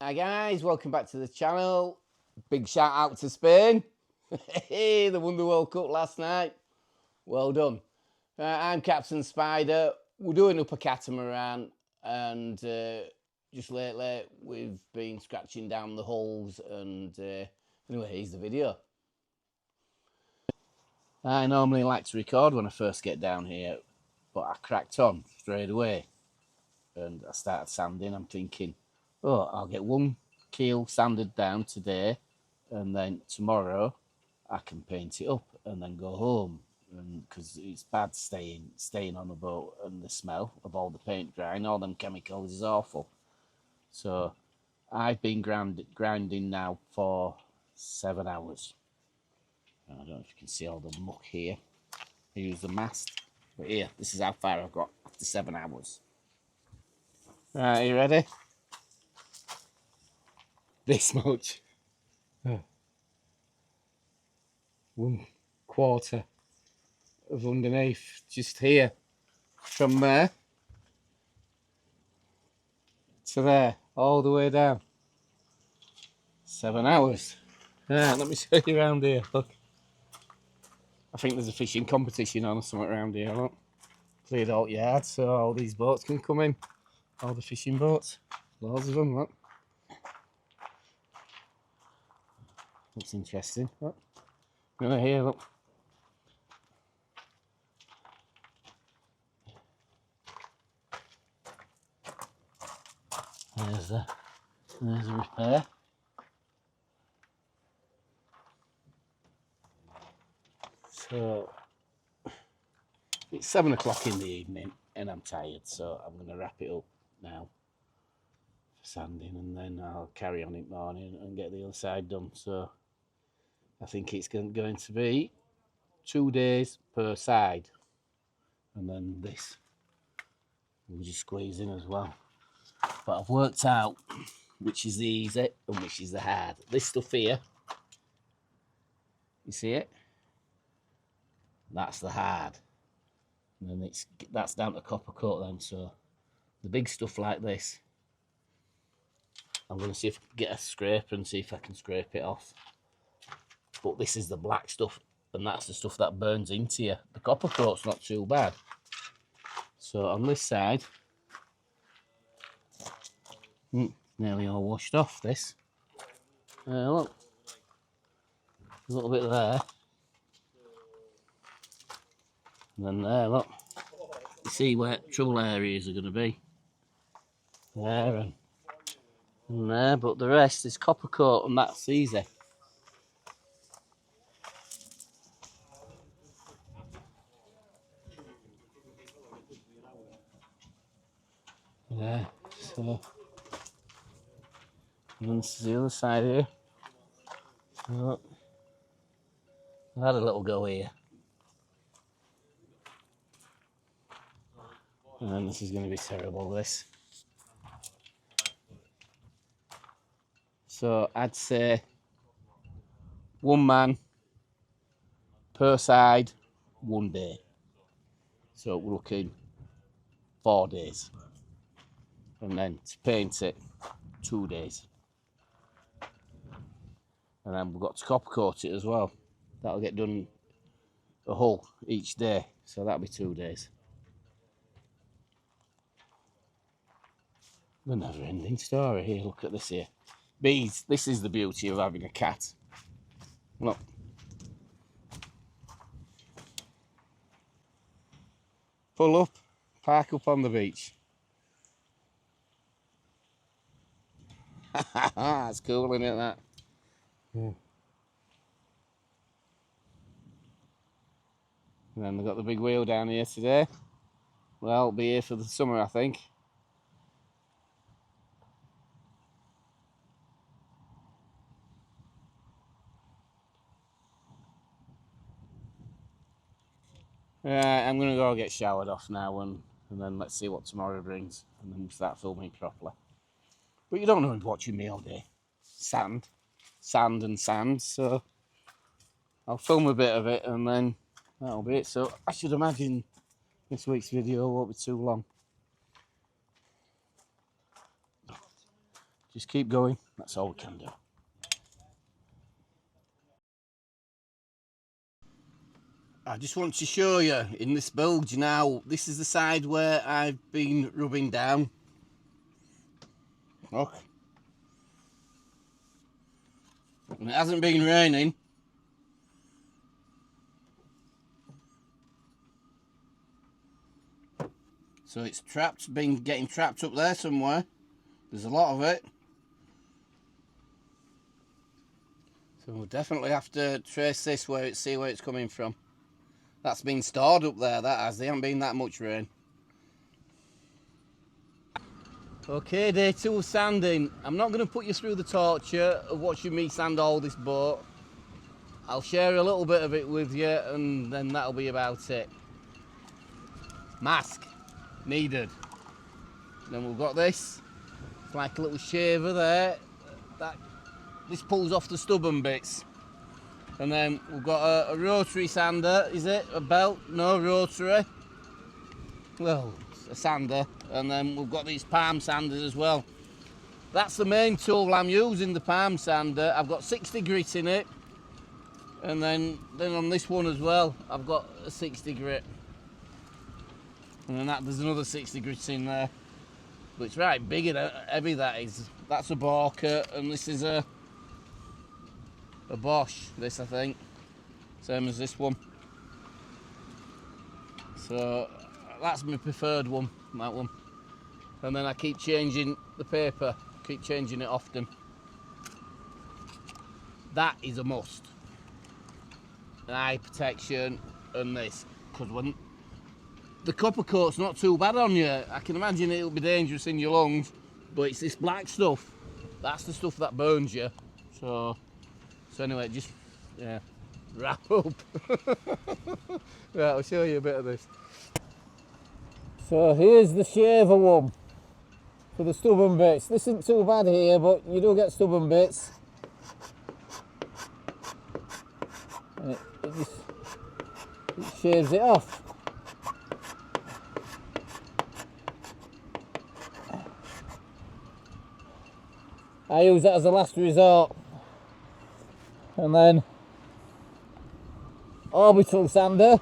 Hi guys, welcome back to the channel. Big shout out to Spain. They won the World Cup last night. Well done. I'm Captain Spider. We're doing up a catamaran, and just lately we've been scratching down the holes, and anyway, here's the video. I normally like to record when I first get down here, but I cracked on straight away and I started sanding. I'm thinking, oh, I'll get one keel sanded down today, and then tomorrow I can paint it up and then go home. And because it's bad staying on the boat, and the smell of all the paint drying, all them chemicals is awful. So I've been grinding now for 7 hours. I don't know if you can see all the muck here. Here's the mast, but here, this is how far I've got after 7 hours. Right, you ready? This much. 1/4 of underneath, just here, from there to there, all the way down. 7 hours. Right, let me show you around here. Look, I think there's a fishing competition on or something around here. Look, cleared out yard so all these boats can come in. All the fishing boats, loads of them. Look, looks interesting. Look, over here, look. There's a repair. So it's 7 o'clock in the evening and I'm tired, so I'm going to wrap it up now for sanding, and then I'll carry on in the morning and get the other side done. So I think it's going to be 2 days per side, and then this we'll just squeeze in as well. But I've worked out which is the easy and which is the hard. This stuff here, you see it? That's the hard, and then that's down to copper coat then. So the big stuff like this, I'm going to see if I can get a scraper and see if I can scrape it off. But this is the black stuff, and that's the stuff that burns into you. The copper coat's not too bad. So on this side, nearly all washed off this. Look, a little bit there. And then there, look. You see where trouble areas are going to be. There and there, but the rest is copper coat, and that's easy. Yeah, so, and then this is the other side here. Look, I had a little go here. And then this is going to be terrible, this. So I'd say 1 man per side, 1 day. So we're looking 4 days. And then to paint it, 2 days. And then we've got to copper coat it as well. That'll get done a hull each day. So that'll be 2 days. The never ending story here. Look at this here. Bees, this is the beauty of having a cat. Look. Pull up, park up on the beach. That's cool, isn't it, that? Yeah. And then they've got the big wheel down here today. Well, it'll be here for the summer, I think. Right, I'm going to go get showered off now, and then let's see what tomorrow brings, and then start filming properly. But you don't know watching me all day. Sand, and sand, so I'll film a bit of it, and then that'll be it. So I should imagine this week's video won't be too long. Just keep going. That's all we can do. I just want to show you in this bilge now, this is the side where I've been rubbing down. Look. And it hasn't been raining. So it's trapped, been getting trapped up there somewhere. There's a lot of it. So we'll definitely have to trace this, see where it's coming from. That's been stored up there, that has. There hasn't been that much rain. Okay, day 2 of sanding. I'm not going to put you through the torture of watching me sand all this boat. I'll share a little bit of it with you and then that'll be about it. Mask needed. Then we've got this. It's like a little shaver there. This pulls off the stubborn bits. And then we've got a rotary sander, is it? A belt? No, rotary. Well, a sander. And then we've got these palm sanders as well. That's the main tool I'm using, the palm sander. I've got 60 grit in it. And then on this one as well, I've got a 60 grit. And then there's another 60 grit in there. But it's right big and heavy, that is. That's a Borker, and this is a Bosch, this I think. Same as this one. So that's my preferred one, that one. And then I keep changing the paper, keep changing it often. That is a must. An eye protection and this, because when the copper coat's not too bad on you, I can imagine it'll be dangerous in your lungs, but it's this black stuff, that's the stuff that burns you. So anyway, just wrap up. Right, I'll show you a bit of this. So here's the shaver one for the stubborn bits. This isn't too bad here, but you do get stubborn bits. And it shaves it off. I use that as a last resort. And then Orbital sander.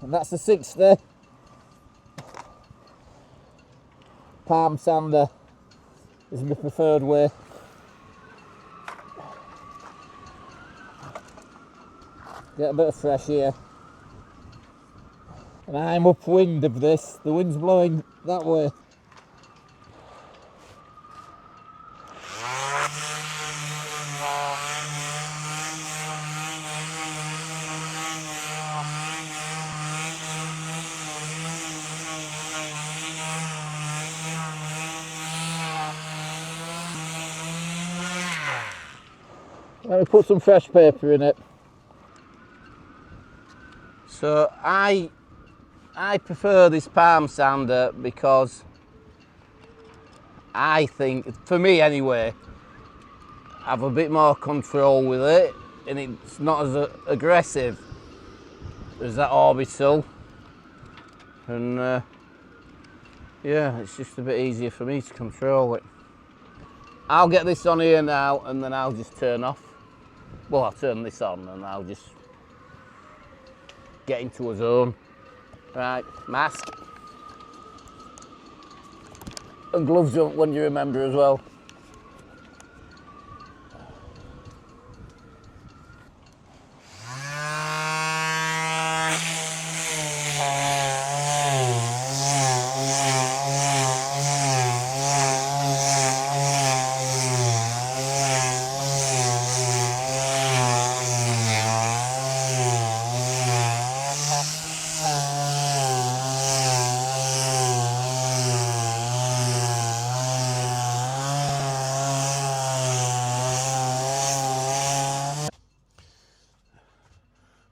And that's the 60 palm sander, is my preferred way. Get a bit of fresh air. And I'm upwind of this, the wind's blowing that way. Let me put some fresh paper in it. So I prefer this palm sander because I think, for me anyway, I have a bit more control with it and it's not as aggressive as that Orbital. And yeah, it's just a bit easier for me to control it. I'll get this on here now and then I'll just turn off. Well, I'll turn this on and I'll just get into a zone. Right, mask. And gloves when you remember as well.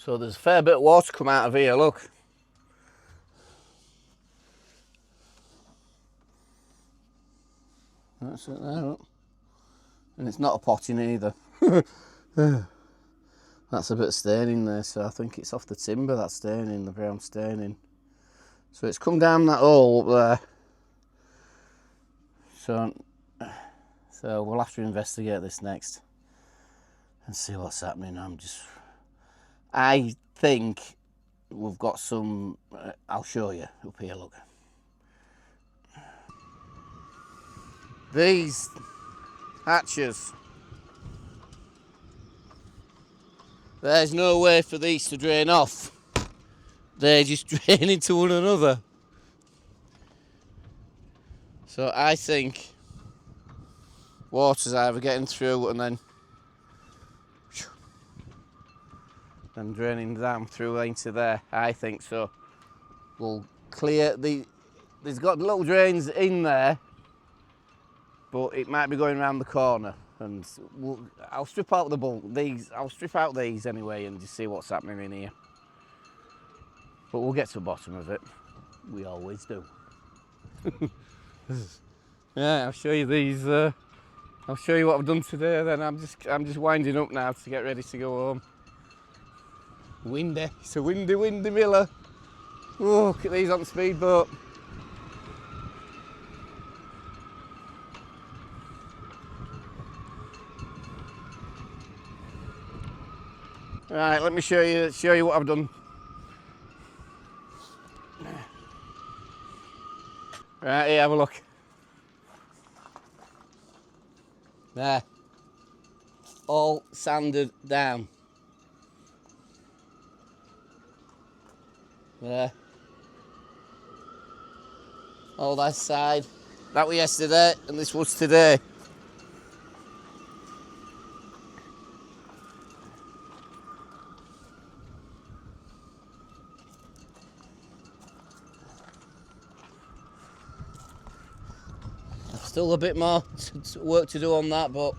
So there's a fair bit of water come out of here, look. That's it there, look. And it's not a potting either. That's a bit of staining there, so I think it's off the timber, that staining, the brown staining. So it's come down that hole up there. So we'll have to investigate this next and see what's happening. I think we've got some, I'll show you up here, look. These hatches, there's no way for these to drain off. They just drain into one another. So I think water's either getting through and then draining down through into there. I think so. We'll clear there's got little drains in there, but it might be going around the corner. And I'll strip out I'll strip out these anyway and just see what's happening in here. But we'll get to the bottom of it. We always do. Yeah, I'll show you these. I'll show you what I've done today. Then I'm just winding up now to get ready to go home. Windy. It's a windy miller. Oh, look at these on the speedboat. Right, let me show you what I've done. Right, here, have a look. There. All sanded down. There. All that side. That was yesterday, and this was today. Still a bit more work to do on that, but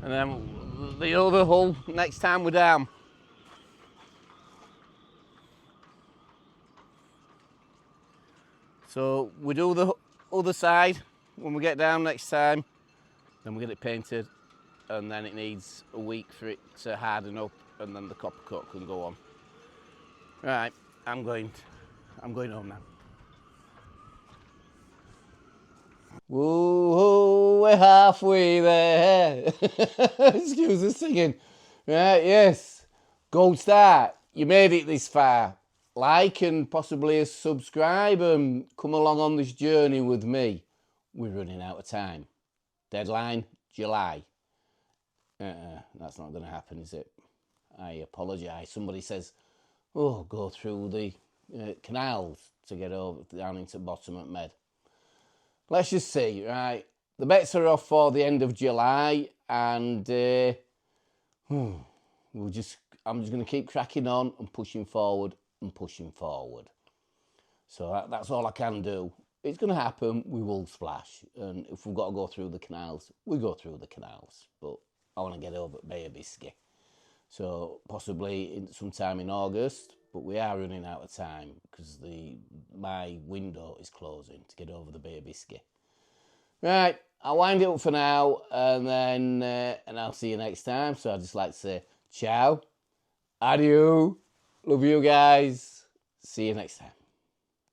and then the other hull next time we're down. So we do the other side when we get down next time, then we get it painted, and then it needs a week for it to harden up, and then the copper coat can go on. Right, I'm going home now. Whoa, we're halfway there. Excuse the singing. Right, yes. Gold star, you made it this far. Like and possibly subscribe and come along on this journey with me. We're running out of time. Deadline, July. That's not going to happen, is it? I apologise. Somebody says, oh, go through the canals to get over down into the bottom at Med. Let's just see, right? The bets are off for the end of July, and I'm just going to keep cracking on and pushing forward and pushing forward. So that's all I can do. It's going to happen. We will splash, and if we've got to go through the canals, we go through the canals. But I want to get over at Bay of Biscay. So possibly sometime in August, but we are running out of time because my window is closing to get over the Bay of Biscay. Right, I'll wind it up for now, and then and I'll see you next time. So I'd just like to say ciao, adieu, love you guys, see you next time.